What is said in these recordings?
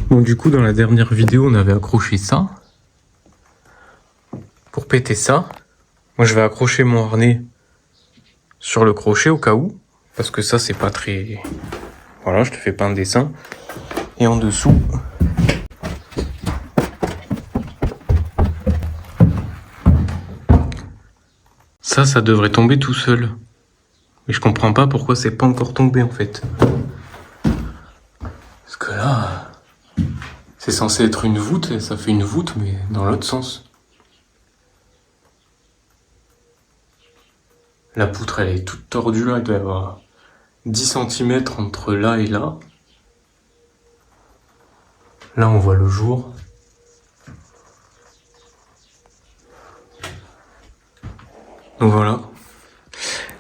Bon, du coup, dans la dernière vidéo, on avait accroché ça. Pour péter ça, moi je vais accrocher mon harnais sur le crochet au cas où. Parce que ça, c'est pas très... Voilà, je te fais pas un dessin. Et en dessous... Ça devrait tomber tout seul. Mais je comprends pas pourquoi c'est pas encore tombé en fait. Parce que là... C'est censé être une voûte, et ça fait une voûte, mais dans l'autre sens. La poutre, elle est toute tordue là, il doit y avoir 10 cm entre là et là. Là, on voit le jour. Donc voilà.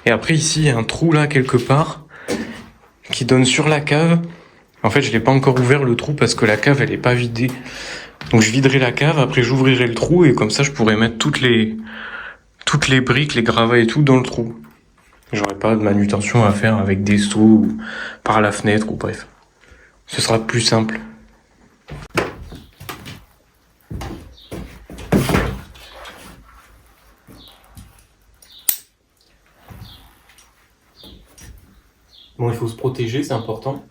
Et après, ici, il y a un trou là, quelque part, qui donne sur la cave. En fait, je l'ai pas encore ouvert le trou parce que la cave, elle est pas vidée. Donc je viderai la cave, après j'ouvrirai le trou et comme ça, je pourrai mettre toutes les briques, les gravats et tout dans le trou. J'aurai pas de manutention à faire avec des seaux ou par la fenêtre ou bref. Ce sera plus simple. Bon, il faut se protéger, c'est important.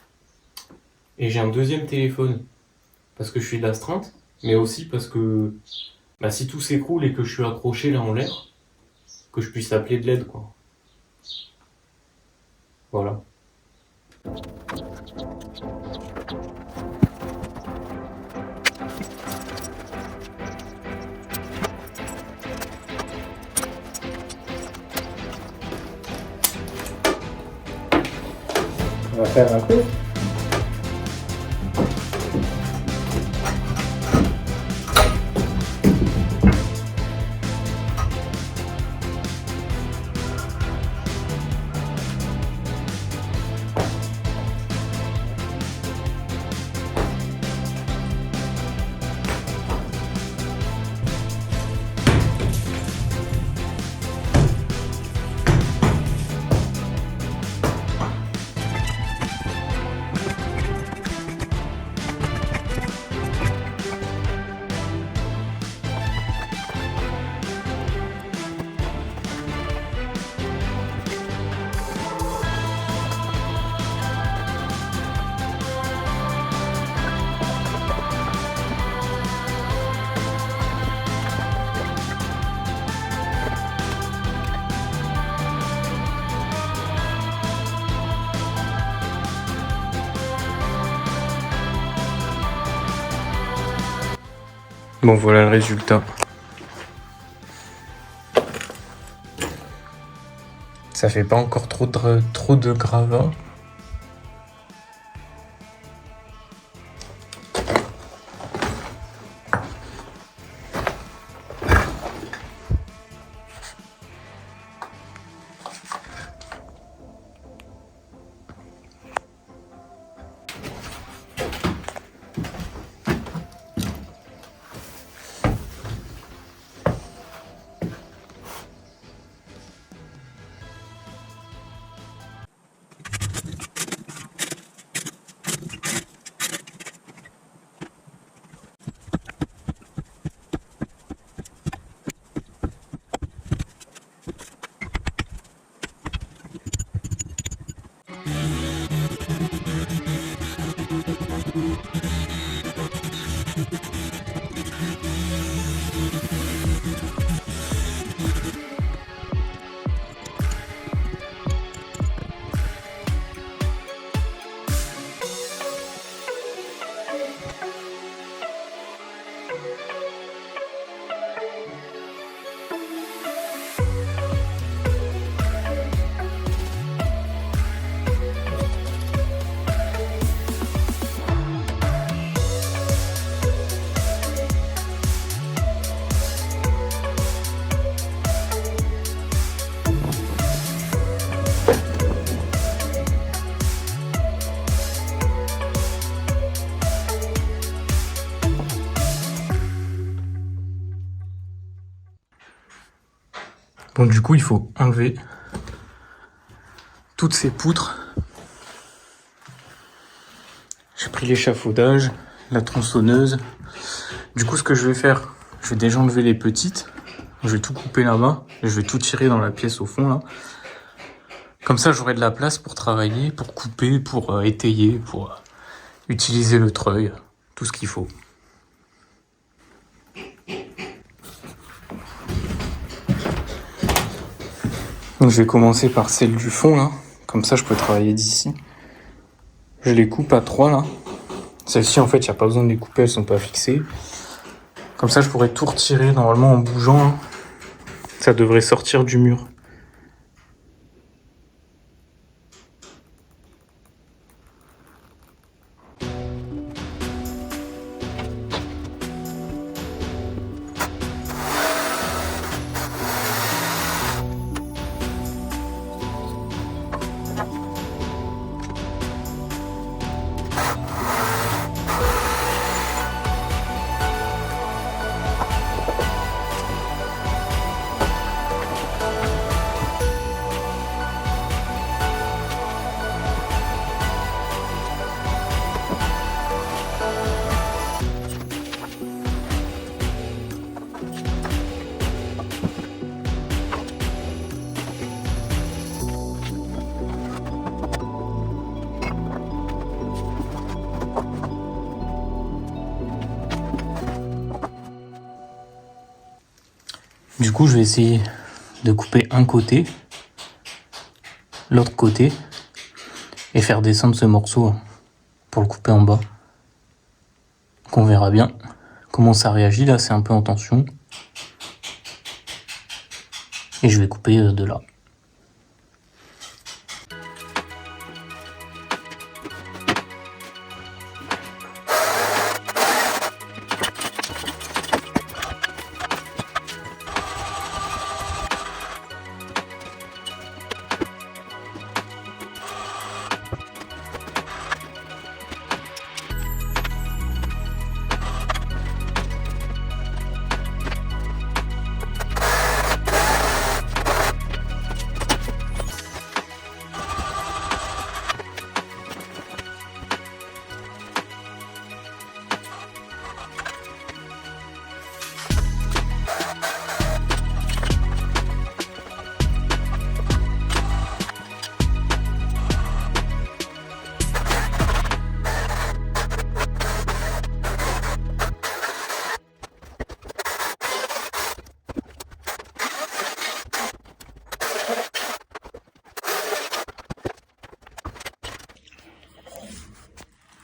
Et j'ai un deuxième téléphone. Parce que je suis d'astreinte, mais aussi parce que si tout s'écroule et que je suis accroché là en l'air, que je puisse appeler de l'aide, quoi. Voilà. On va faire un peu. Bon, voilà le résultat. Ça fait pas encore trop de gravats. Bon, du coup, il faut enlever toutes ces poutres. J'ai pris l'échafaudage. la tronçonneuse. Du coup, ce que je vais faire, je vais déjà enlever les petites. Je vais tout couper là-bas et je vais tout tirer dans la pièce au fond là. Comme ça, j'aurai de la place pour travailler, pour couper, pour étayer, pour utiliser le treuil, tout ce qu'il faut. Donc, je vais commencer par celle du fond là. Comme ça, je peux travailler d'ici. Je les coupe à 3 là. Celles-ci, en fait, il n'y a pas besoin de les couper, elles sont pas fixées. Comme ça, je pourrais tout retirer normalement en bougeant. Là. Ça devrait sortir du mur. Du coup, je vais essayer de couper un côté, l'autre côté, et faire descendre ce morceau pour le couper en bas. Donc on verra bien comment ça réagit. Là, c'est un peu en tension. Et je vais couper de là.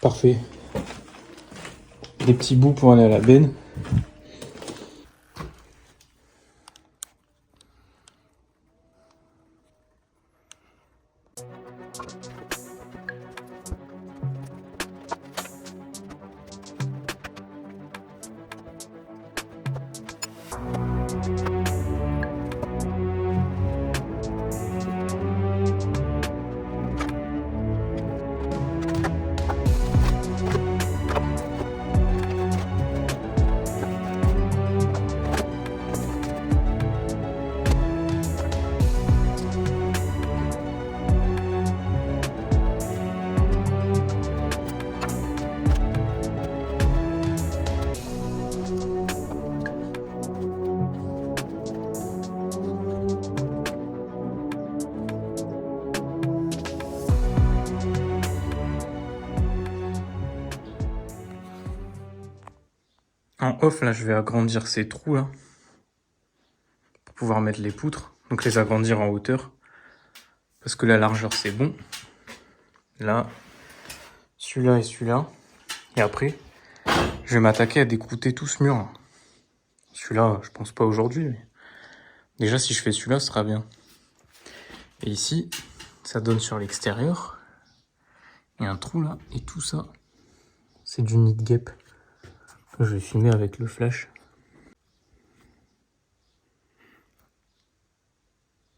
Parfait. Des petits bouts pour aller à la benne. En off, là, je vais agrandir ces trous, là, pour pouvoir mettre les poutres. Donc, les agrandir en hauteur. Parce que la largeur, c'est bon. Là, celui-là et celui-là. Et après, je vais m'attaquer à décrouter tout ce mur, là. Celui-là, je pense pas aujourd'hui, mais déjà, si je fais celui-là, ce sera bien. Et ici, ça donne sur l'extérieur. Il y a un trou, là, et tout ça, c'est du nid guêpe. Que je vais filmer avec le flash.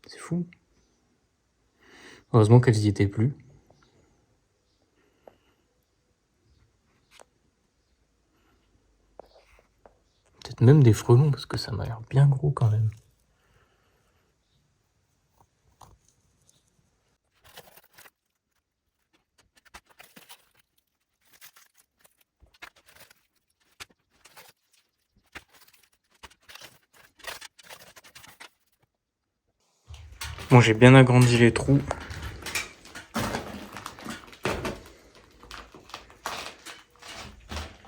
C'est fou. Heureusement qu'elles y étaient plus. Peut-être même des frelons, parce que ça m'a l'air bien gros quand même. Bon, j'ai bien agrandi les trous.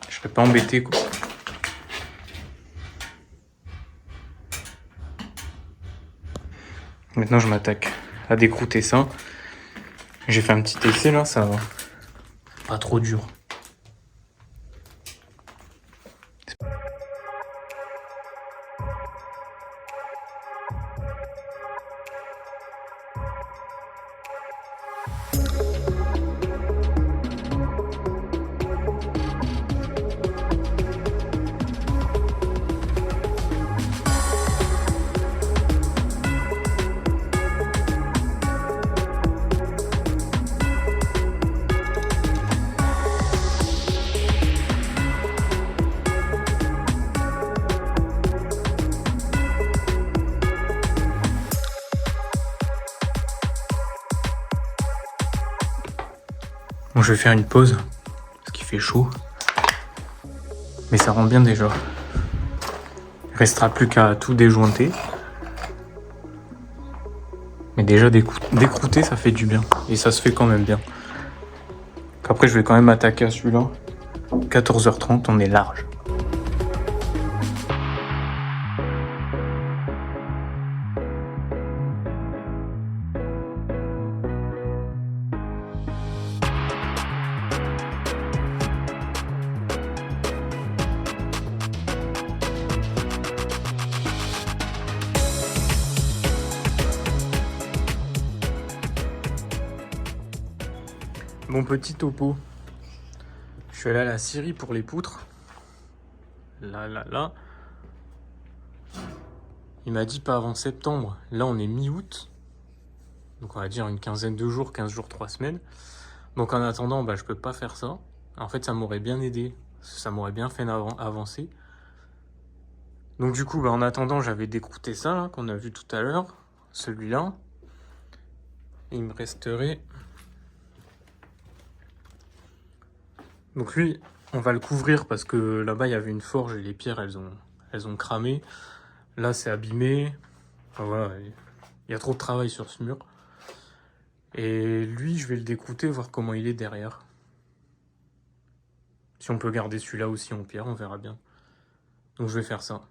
Je serais pas embêté, quoi. Maintenant, je m'attaque à décrouter ça. J'ai fait un petit essai là, ça va. Pas trop dur. Bon, je vais faire une pause, parce qu'il fait chaud. Mais ça rend bien déjà. Il restera plus qu'à tout déjointer. Mais déjà décrouter, ça fait du bien. Et ça se fait quand même bien. Après, je vais quand même attaquer à celui-là. 14h30, on est large. Mon petit topo. Je suis allé à la scierie pour les poutres. Là. Il m'a dit pas avant septembre. Là, on est mi-août. Donc, on va dire une quinzaine de jours, 15 jours, 3 semaines. Donc, en attendant, je peux pas faire ça. En fait, ça m'aurait bien aidé. Ça m'aurait bien fait avancer. Donc, du coup, en attendant, j'avais décrouté ça, là, qu'on a vu tout à l'heure. Celui-là. Il me resterait... Donc lui, on va le couvrir parce que là-bas, il y avait une forge et les pierres, elles ont cramé. Là, c'est abîmé. Enfin, voilà, il y a trop de travail sur ce mur. Et lui, je vais le décrouter, voir comment il est derrière. Si on peut garder celui-là aussi en pierre, on verra bien. Donc je vais faire ça.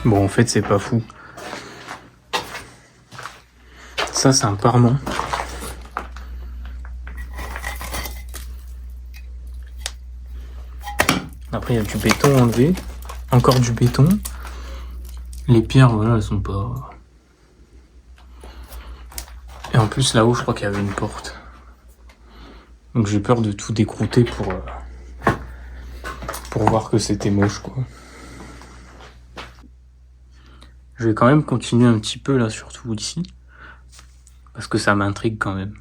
Bon, en fait, c'est pas fou. Ça, c'est un parement. Après, il y a du béton enlevé. Encore du béton. Les pierres, voilà, elles sont pas... Et en plus, là-haut, je crois qu'il y avait une porte. Donc j'ai peur de tout décrouter pour voir que c'était moche, quoi. Je vais quand même continuer un petit peu là, surtout ici, parce que ça m'intrigue quand même.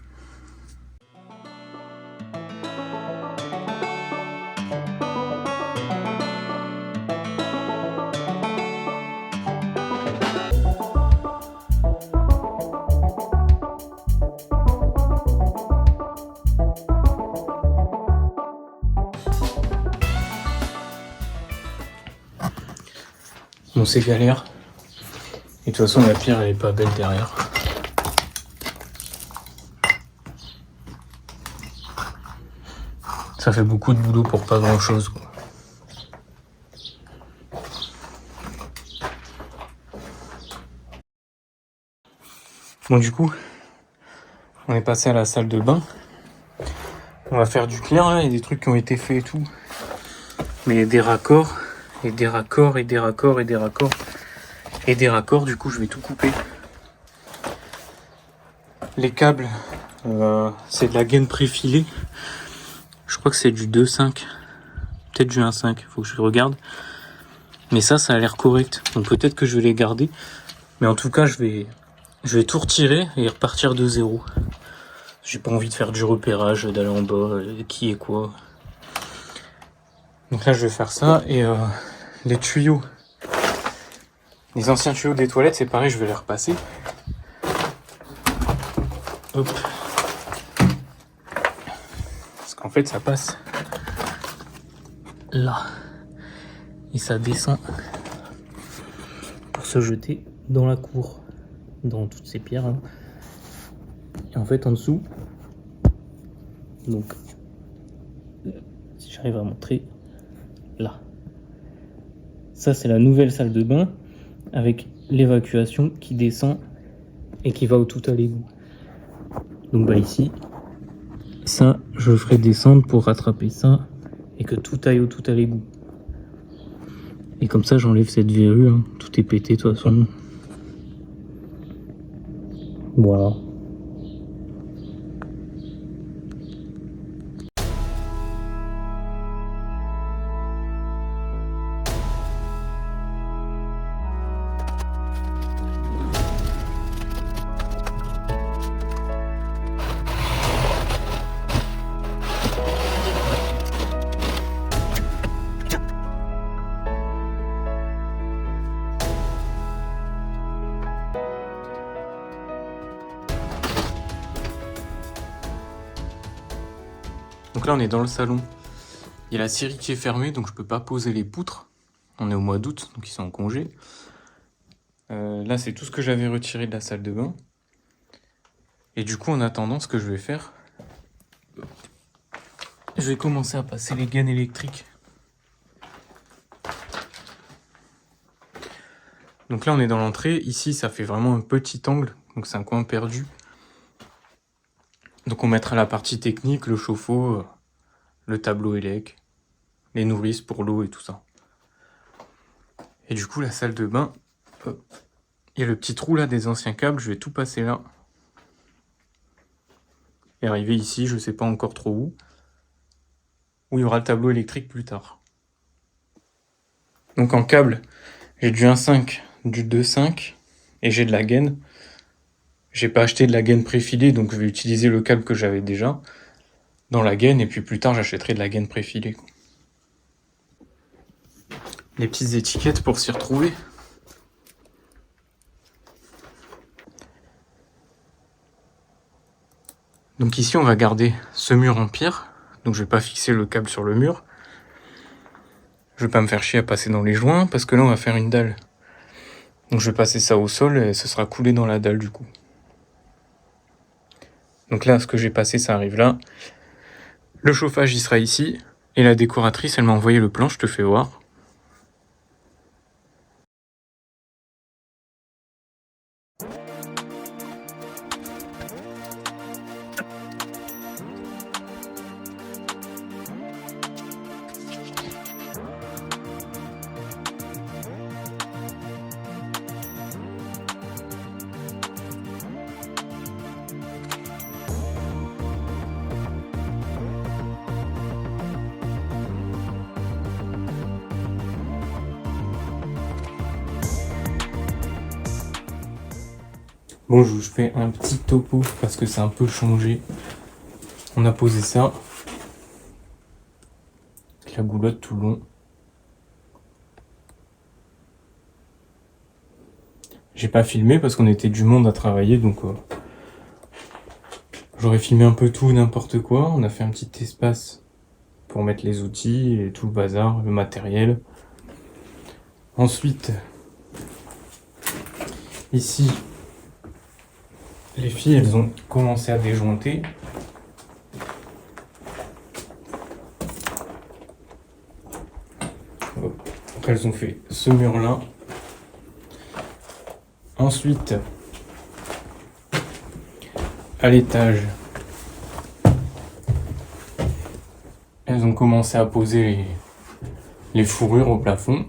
Bon, c'est galère. Et de toute façon, la pierre, elle est pas belle derrière. Ça fait beaucoup de boulot pour pas grand chose, quoi. Bon, du coup, on est passé à la salle de bain. On va faire du clair, là. Il y a des trucs qui ont été faits et tout. Mais il y a des raccords, et des raccords, et des raccords, et des raccords. Et des raccords, du coup, je vais tout couper. Les câbles, c'est de la gaine préfilée. Je crois que c'est du 2.5. Peut-être du 1.5, faut que je regarde. Mais ça a l'air correct. Donc peut-être que je vais les garder. Mais en tout cas, je vais tout retirer et repartir de zéro. J'ai pas envie de faire du repérage, d'aller en bas, qui est quoi. Donc là, je vais faire ça et les tuyaux. Les anciens tuyaux des toilettes, c'est pareil, je vais les repasser. Hop. Parce qu'en fait, ça passe là. Et ça descend pour se jeter dans la cour, dans toutes ces pierres. Hein. Et en fait, en dessous, donc, si j'arrive à montrer, là. Ça, c'est la nouvelle salle de bain avec l'évacuation qui descend et qui va au tout à l'égout. Donc, bah, ici, ça, je le ferai descendre pour rattraper ça et que tout aille au tout à l'égout. Et comme ça, j'enlève cette verrue. Hein. Tout est pété de toute façon. Voilà. Donc là, on est dans le salon. Il y a la scierie qui est fermée, donc je peux pas poser les poutres. On est au mois d'août, donc ils sont en congé. Là, c'est tout ce que j'avais retiré de la salle de bain. Et du coup, en attendant, ce que je vais faire, je vais commencer à passer les gaines électriques. Donc là, on est dans l'entrée. Ici, ça fait vraiment un petit angle, donc c'est un coin perdu. Donc on mettra la partie technique, le chauffe-eau, le tableau élec, les nourrices pour l'eau et tout ça. Et du coup, la salle de bain, il y a le petit trou là des anciens câbles, je vais tout passer là. Et arriver ici, je sais pas encore trop où il y aura le tableau électrique plus tard. Donc en câble, j'ai du 1,5, du 2,5 et j'ai de la gaine. J'ai pas acheté de la gaine préfilée, donc je vais utiliser le câble que j'avais déjà dans la gaine, et puis plus tard j'achèterai de la gaine préfilée. Les petites étiquettes pour s'y retrouver. Donc ici on va garder ce mur en pierre, donc je vais pas fixer le câble sur le mur. Je vais pas me faire chier à passer dans les joints, parce que là on va faire une dalle. Donc je vais passer ça au sol et ce sera coulé dans la dalle du coup. Donc là, ce que j'ai passé, ça arrive là. Le chauffage, il sera ici. Et la décoratrice, elle m'a envoyé le plan, je te fais voir. Bon, je vous fais un petit topo parce que c'est un peu changé. On a posé ça. Avec la goulotte tout le long. J'ai pas filmé parce qu'on était du monde à travailler, donc j'aurais filmé un peu tout, n'importe quoi. On a fait un petit espace pour mettre les outils et tout le bazar, le matériel. Ensuite, ici, les filles, elles ont commencé à déjointer. Donc elles ont fait ce mur-là. Ensuite, à l'étage, elles ont commencé à poser les fourrures au plafond.